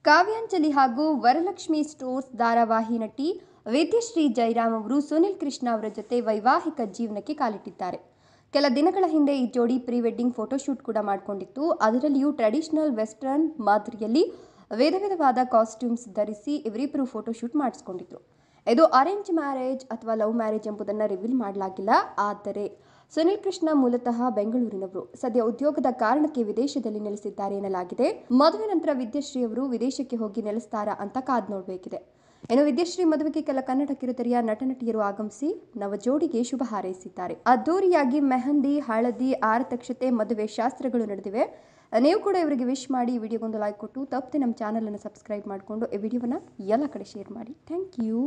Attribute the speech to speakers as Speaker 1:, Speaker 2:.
Speaker 1: ಕಾವ್ಯಾಂಜಲಿ ಹಾಗೂ ವರಲಕ್ಷ್ಮಿ ಸ್ಟೋರ್ಸ್ ಧಾರಾವಾಹಿ ನಟಿ ವಿದ್ಯಶ್ರೀ ಜೈರಾಮ್ ಅವರು ಸುನಿಲ್ ಕೃಷ್ಣ ಅವರ ಜೊತೆ ವೈವಾಹಿಕ ಜೀವನಕ್ಕೆ ಕಾಲಿಟ್ಟಿದ್ದಾರೆ. ಕೆಲ ದಿನಗಳ ಹಿಂದೆ ಈ ಜೋಡಿ ಪ್ರೀ ವೆಡ್ಡಿಂಗ್ ಫೋಟೋಶೂಟ್ ಕೂಡ ಮಾಡಿಕೊಂಡಿತ್ತು. ಅದರಲ್ಲಿಯೂ ಟ್ರೆಡಿಷನಲ್ ವೆಸ್ಟರ್ನ್ ಮಾದರಿಯಲ್ಲಿ ವಿಧವಾದ ಕಾಸ್ಟ್ಯೂಮ್ಸ್ ಧರಿಸಿ ಇವರಿಬ್ಬರು ಫೋಟೋಶೂಟ್ ಮಾಡಿಸಿಕೊಂಡಿದ್ರು. ಇದು ಅರೇಂಜ್ ಮ್ಯಾರೇಜ್ ಅಥವಾ ಲವ್ ಮ್ಯಾರೇಜ್ ಎಂಬುದನ್ನು ರಿವೀಲ್ ಮಾಡಲಾಗಿಲ್ಲ. ಆದರೆ ಸುನಿಲ್ ಕೃಷ್ಣ ಮೂಲತಃ ಬೆಂಗಳೂರಿನವರು. ಸದ್ಯ ಉದ್ಯೋಗದ ಕಾರಣಕ್ಕೆ ವಿದೇಶದಲ್ಲಿ ನೆಲೆಸಿದ್ದಾರೆ ಎನ್ನಲಾಗಿದೆ. ಮದುವೆ ನಂತರ ವಿದ್ಯಶ್ರೀ ಅವರು ವಿದೇಶಕ್ಕೆ ಹೋಗಿ ನೆಲೆಸ್ತಾರಾ ಅಂತ ಕಾದು ನೋಡಬೇಕಿದೆ. ಇನ್ನು ವಿದ್ಯಶ್ರೀ ಮದುವೆಗೆ ಕೆಲ ಕನ್ನಡ ಕಿರುತೆರೆಯ ನಟನಟಿಯರು ಆಗಮಿಸಿ ನವ ಜೋಡಿಗೆ ಶುಭ ಹಾರೈಸಿದ್ದಾರೆ. ಅದ್ದೂರಿಯಾಗಿ ಮೆಹಂದಿ, ಹಳದಿ, ಆರತಕ್ಷತೆ, ಮದುವೆ ಶಾಸ್ತ್ರಗಳು ನಡೆದಿವೆ. ನೀವು ಕೂಡ ಇವರಿಗೆ ವಿಶ್ ಮಾಡಿ, ವಿಡಿಯೋಗೊಂದು ಲೈಕ್ ಕೊಟ್ಟು ತಪ್ಪದೆ ನಮ್ಮ ಚಾನಲ್ ಅನ್ನು ಸಬ್ಸ್ಕ್ರೈಬ್ ಮಾಡಿಕೊಂಡು ಈ ವಿಡಿಯೋವನ್ನು ಎಲ್ಲ ಕಡೆ ಶೇರ್ ಮಾಡಿ. Thank you.